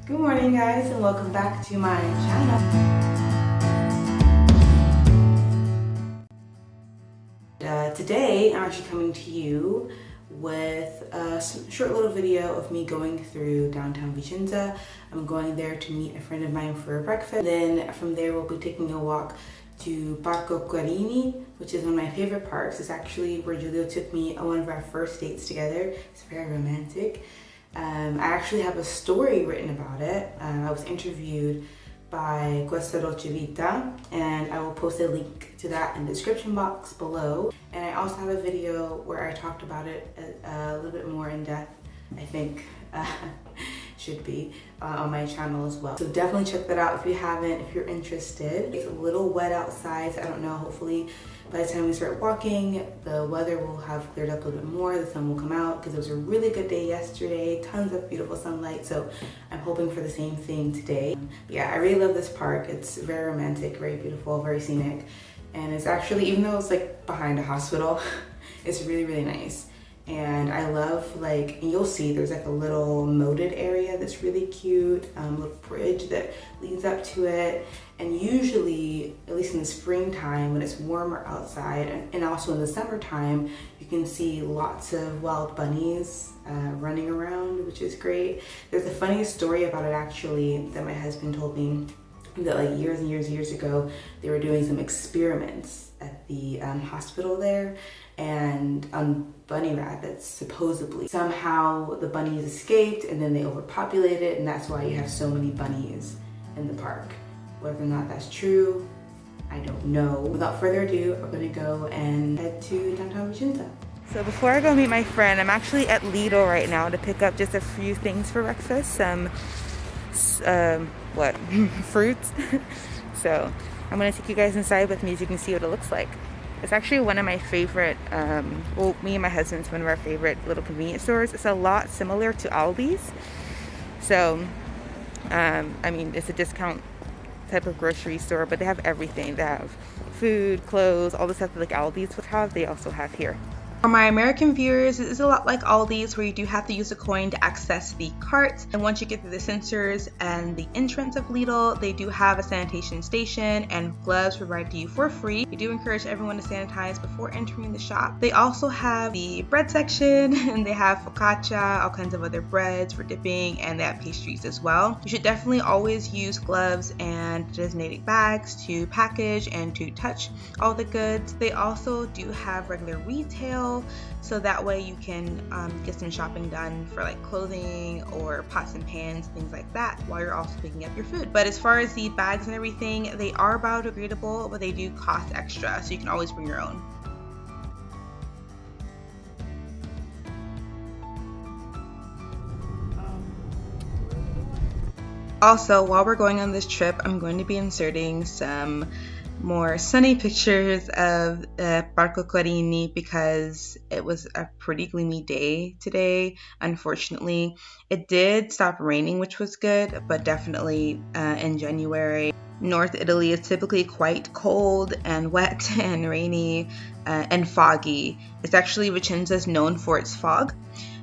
Good morning guys, and welcome back to my channel. Today I'm actually coming to you with a short little video of me going through downtown Vicenza. I'm going there to meet a friend of mine for breakfast. Then from there we'll be taking a walk to Barco Cuarini, which is one of my favorite parks. It's actually where Julio took me on one of our first dates together. It's very romantic. I actually have a story written about it. I was interviewed by Questa Dolce Vita, and I will post a link to that in the description box below. And I also have a video where I talked about it a little bit more in depth, I think. Should be on my channel as well. So definitely check that out if you haven't, if you're interested. It's a little wet outside, so I don't know, hopefully by the time we start walking, the weather will have cleared up a little bit more, the sun will come out, because it was a really good day yesterday, tons of beautiful sunlight, so I'm hoping for the same thing today. Yeah, I really love this park. It's very romantic, very beautiful, very scenic, and it's actually, even though it's like behind a hospital, it's really, really nice. And I love, like, and you'll see there's like a little moated area that's really cute, little bridge that leads up to it. And usually, at least in the springtime when it's warmer outside, and also in the summertime, you can see lots of wild bunnies running around, which is great. There's a funny story about it actually that my husband told me, that like years and years ago, they were doing some experiments at the hospital there, and on bunny rabbits, supposedly. Somehow the bunnies escaped and then they overpopulated, and that's why you have so many bunnies in the park. Whether or not that's true, I don't know. Without further ado, I'm gonna go and head to downtown Vicenza. So before I go meet my friend, I'm actually at Lidl right now to pick up just a few things for breakfast. Some fruits. So I'm gonna take you guys inside with me so you can see what it looks like. It's actually one of my favorite, well, me and my husband's one of our favorite little convenience stores. It's a lot similar to Aldi's. So, I mean, it's a discount type of grocery store, but they have everything. They have food, clothes, all the stuff that like Aldi's would have, they also have here. For my American viewers, it is a lot like Aldi's, where you do have to use a coin to access the carts. And once you get through the sensors and the entrance of Lidl, they do have a sanitation station and gloves provided to you for free. They do encourage everyone to sanitize before entering the shop. They also have the bread section, and they have focaccia, all kinds of other breads for dipping, and they have pastries as well. You should definitely always use gloves and designated bags to package and to touch all the goods. They also do have regular retail, so that way you can get some shopping done for like clothing or pots and pans, things like that, while you're also picking up your food. But as far as the bags and everything, they are biodegradable, but they do cost extra, so you can always bring your own. Also, while we're going on this trip, I'm going to be inserting some more sunny pictures of Barco Cuarini, because it was a pretty gloomy day today. Unfortunately, it did stop raining, which was good, but definitely in January, North Italy is typically quite cold and wet and rainy and foggy. It's actually, Vicenza is known for its fog.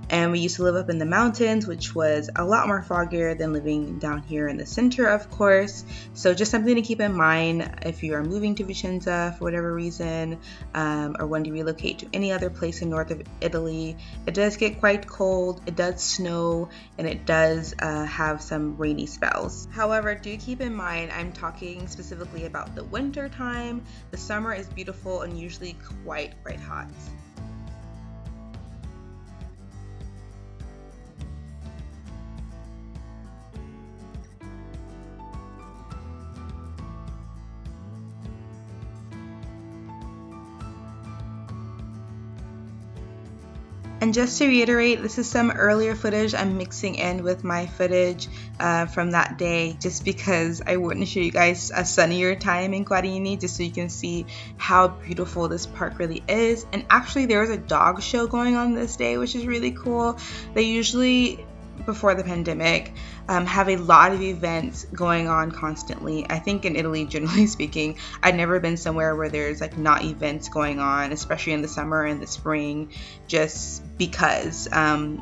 And we used to live up in the mountains, which was a lot more foggier than living down here in the center, of course. So just something to keep in mind if you are moving to Vicenza for whatever reason, or want to relocate to any other place in north of Italy. It does get quite cold, it does snow, and it does have some rainy spells. However, do keep in mind, I'm talking specifically about the winter time. The summer is beautiful and usually quite hot. And just to reiterate, this is some earlier footage I'm mixing in with my footage from that day, just because I wanted to show you guys a sunnier time in Cuarini, just so you can see how beautiful this park really is. And actually there was a dog show going on this day, which is really cool. They usually, before the pandemic, have a lot of events going on constantly. I think in Italy, generally speaking, I've never been somewhere where there's like not events going on, especially in the summer and the spring, just because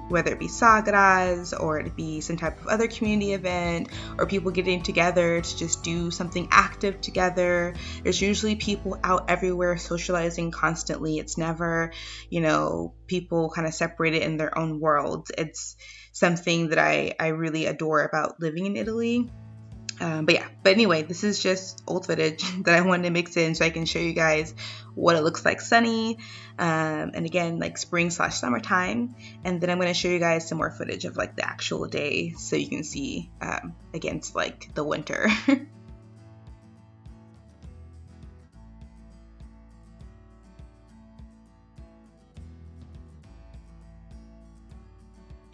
whether it be sagras or it be some type of other community event or people getting together to just do something active together. There's usually people out everywhere socializing constantly. It's never, you know, people kind of separated in their own worlds. It's something that I really adore about living in Italy. But anyway, this is just old footage that I wanted to mix in so I can show you guys what it looks like sunny, and again, like spring/summertime. And then I'm going to show you guys some more footage of like the actual day so you can see against like the winter.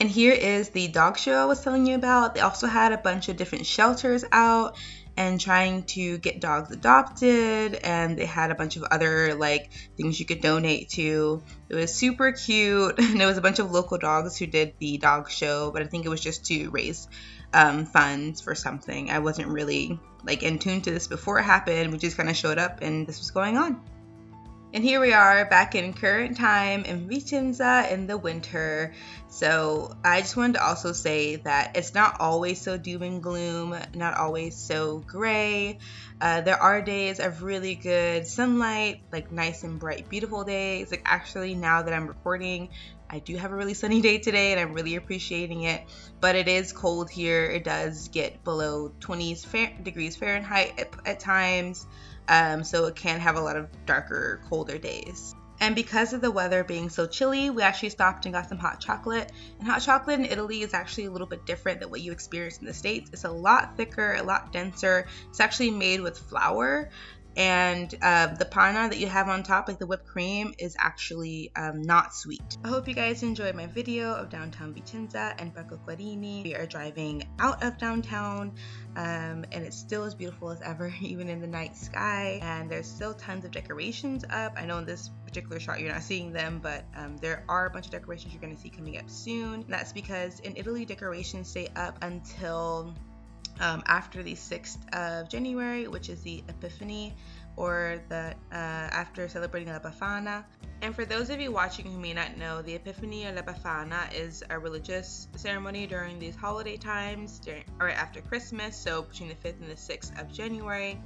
And here is the dog show I was telling you about. They also had a bunch of different shelters out and trying to get dogs adopted, and they had a bunch of other like things you could donate to. It was super cute, and there was a bunch of local dogs who did the dog show, but I think it was just to raise funds for something. I wasn't really like in tune to this before it happened. We just kind of showed up and this was going on. And here we are back in current time in Vicenza in the winter. So I just wanted to also say that it's not always so doom and gloom, not always so gray. There are days of really good sunlight, like nice and bright, beautiful days. Like actually now that I'm recording, I do have a really sunny day today and I'm really appreciating it, but it is cold here. It does get below 20 degrees Fahrenheit at times. So it can have a lot of darker, colder days. And because of the weather being so chilly, we actually stopped and got some hot chocolate. And hot chocolate in Italy is actually a little bit different than what you experience in the States. It's a lot thicker, a lot denser. It's actually made with flour. And the panna that you have on top, like the whipped cream, is actually not sweet. I hope you guys enjoyed my video of downtown Vicenza and Barco Cuarini. We are driving out of downtown, and it's still as beautiful as ever, even in the night sky. And there's still tons of decorations up. I know in this particular shot you're not seeing them, but there are a bunch of decorations you're going to see coming up soon. And that's because in Italy, decorations stay up until after the 6th of January, which is the Epiphany, or the after celebrating La Befana. And for those of you watching who may not know, the Epiphany or La Befana is a religious ceremony during these holiday times, or after Christmas, so between the 5th and the 6th of January,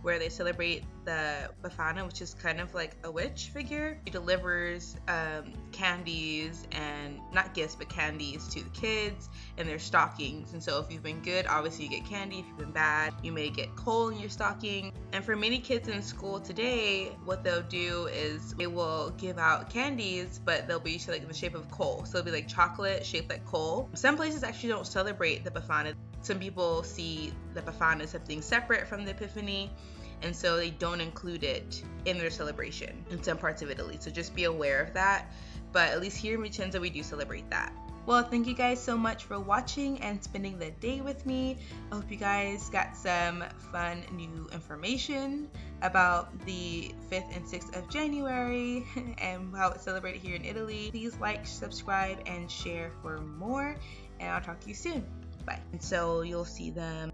where they celebrate the Befana, which is kind of like a witch figure. She delivers candies, and not gifts, but candies to the kids in their stockings. And so if you've been good, obviously you get candy. If you've been bad, you may get coal in your stocking. And for many kids in school today, what they'll do is they will give out candies, but they'll be like in the shape of coal. So it'll be like chocolate shaped like coal. Some places actually don't celebrate the Befana. Some people see the Befana as something separate from the Epiphany, and so they don't include it in their celebration in some parts of Italy. So just be aware of that. But at least here in Vicenza, we do celebrate that. Well, thank you guys so much for watching and spending the day with me. I hope you guys got some fun new information about the 5th and 6th of January and how it's celebrated here in Italy. Please like, subscribe, and share for more. And I'll talk to you soon. Bye. And so you'll see them